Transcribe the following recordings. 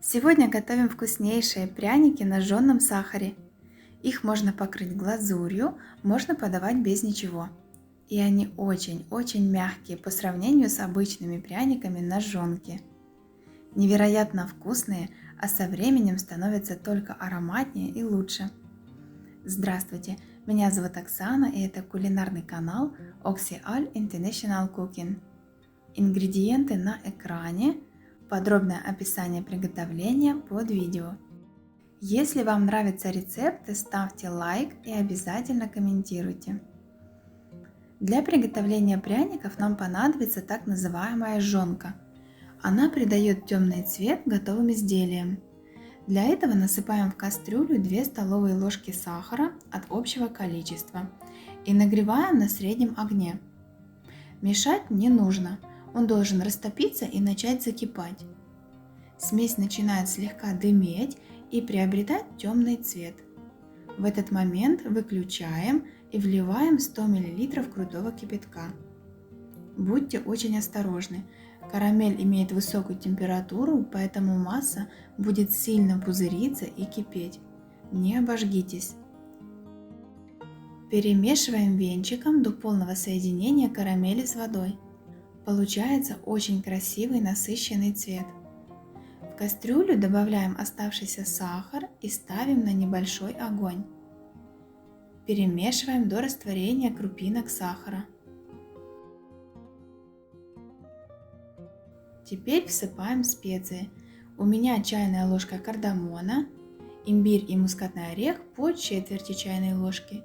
Сегодня готовим вкуснейшие пряники на жженом сахаре. Их можно покрыть глазурью, можно подавать без ничего. И они очень-очень мягкие по сравнению с обычными пряниками на жженке. Невероятно вкусные, а со временем становятся только ароматнее и лучше. Здравствуйте, меня зовут Оксана, и это кулинарный канал Oxyal International Cooking. Ингредиенты на экране, подробное описание приготовления под видео. Если вам нравятся рецепты, ставьте лайк и обязательно комментируйте. Для приготовления пряников нам понадобится так называемая жженка. Она придает темный цвет готовым изделиям. Для этого насыпаем в кастрюлю 2 столовые ложки сахара от общего количества и нагреваем на среднем огне. Мешать не нужно, он должен растопиться и начать закипать. Смесь начинает слегка дыметь и приобретать темный цвет. В этот момент выключаем и вливаем 100 мл крутого кипятка. Будьте очень осторожны. Карамель имеет высокую температуру, поэтому масса будет сильно пузыриться и кипеть. Не обожгитесь. Перемешиваем венчиком до полного соединения карамели с водой. Получается очень красивый насыщенный цвет. В кастрюлю добавляем оставшийся сахар и ставим на небольшой огонь. Перемешиваем до растворения крупинок сахара. Теперь всыпаем специи. У меня чайная ложка кардамона, имбирь и мускатный орех по четверти чайной ложки.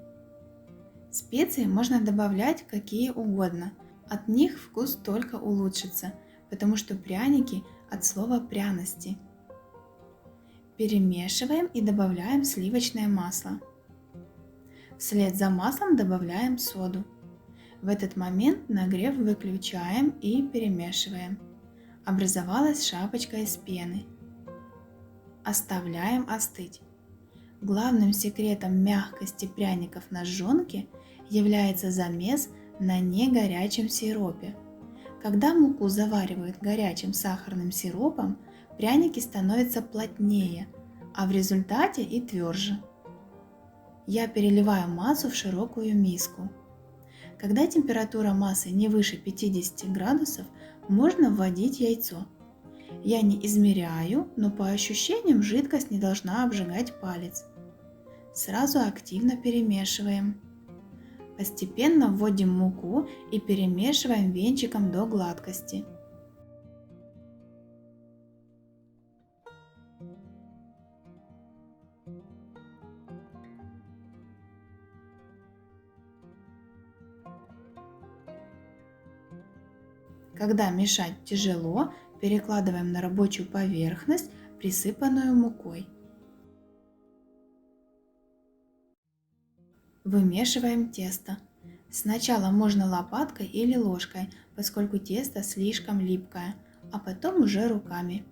Специи можно добавлять какие угодно, от них вкус только улучшится, потому что пряники от слова пряности. Перемешиваем и добавляем сливочное масло. Вслед за маслом добавляем соду. В этот момент нагрев выключаем и перемешиваем. Образовалась шапочка из пены. Оставляем остыть. Главным секретом мягкости пряников на жженке является замес на негорячем сиропе. Когда муку заваривают горячим сахарным сиропом, пряники становятся плотнее, а в результате и тверже. Я переливаю массу в широкую миску. Когда температура массы не выше 50 градусов, можно вводить яйцо. Я не измеряю, но по ощущениям жидкость не должна обжигать палец. Сразу активно перемешиваем. Постепенно вводим муку и перемешиваем венчиком до гладкости. Когда мешать тяжело, перекладываем на рабочую поверхность, присыпанную мукой. Вымешиваем тесто. Сначала можно лопаткой или ложкой, поскольку тесто слишком липкое, а потом уже руками.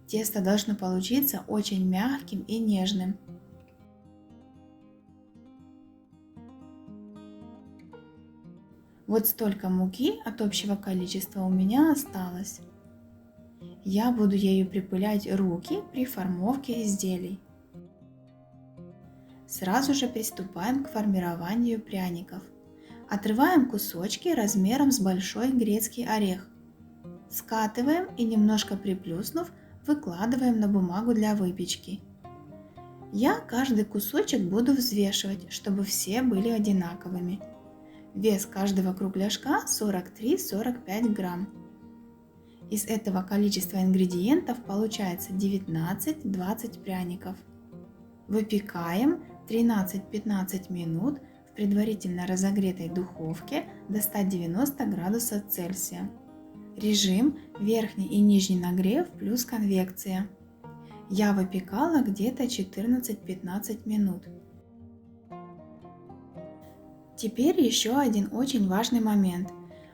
Тесто должно получиться очень мягким и нежным. Вот столько муки от общего количества у меня осталось. Я буду ею припылять руки при формовке изделий. Сразу же приступаем к формированию пряников. Отрываем кусочки размером с большой грецкий орех. Скатываем и немножко приплюснув, выкладываем на бумагу для выпечки. Я каждый кусочек буду взвешивать, чтобы все были одинаковыми. Вес каждого кругляшка 43-45 грамм. Из этого количества ингредиентов получается 19-20 пряников. Выпекаем 13-15 минут в предварительно разогретой духовке до 190 градусов Цельсия. Режим верхний и нижний нагрев плюс конвекция. Я выпекала где-то 14-15 минут. Теперь еще один очень важный момент.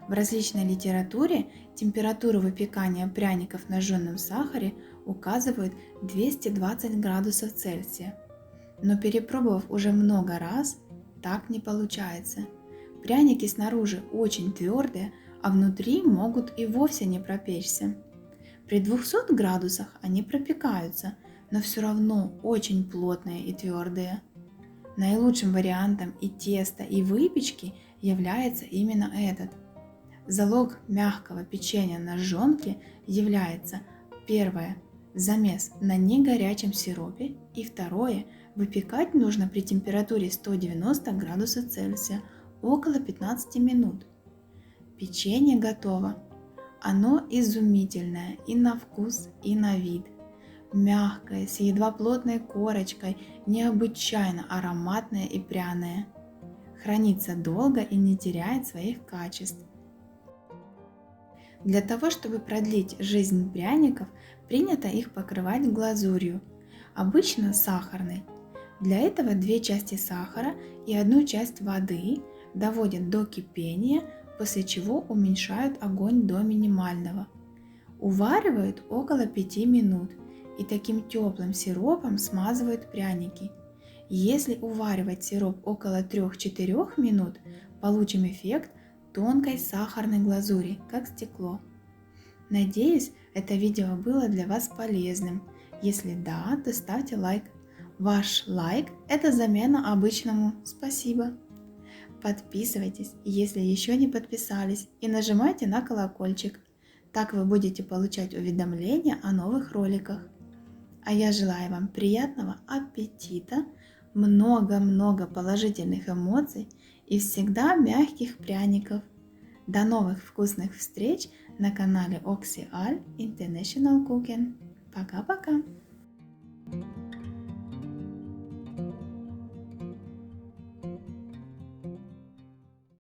В различной литературе температуру выпекания пряников на жженом сахаре указывают 220 градусов Цельсия. Но перепробовав уже много раз, так не получается. Пряники снаружи очень твердые, а внутри могут и вовсе не пропечься. При 200 градусах они пропекаются, но все равно очень плотные и твердые. Наилучшим вариантом и теста, и выпечки является именно этот. Залог мягкого печенья на жжёнке является: первое – замес на негорячем сиропе, и второе – выпекать нужно при температуре 190 градусов Цельсия около 15 минут. Печенье готово. Оно изумительное и на вкус, и на вид. Мягкое, с едва плотной корочкой, необычайно ароматное и пряное. Хранится долго и не теряет своих качеств. Для того, чтобы продлить жизнь пряников, принято их покрывать глазурью, обычно сахарной. Для этого 2 части сахара и 1 часть воды доводят до кипения, после чего уменьшают огонь до минимального. Уваривают около 5 минут и таким теплым сиропом смазывают пряники. Если уваривать сироп около 3-4 минут, получим эффект тонкой сахарной глазури, как стекло. Надеюсь, это видео было для вас полезным. Если да, то ставьте лайк. Ваш лайк – это замена обычному «спасибо». Подписывайтесь, если еще не подписались, и нажимайте на колокольчик. Так вы будете получать уведомления о новых роликах. А я желаю вам приятного аппетита, много-много положительных эмоций и всегда мягких пряников. До новых вкусных встреч на канале Oxy Al International Cooking. Пока-пока!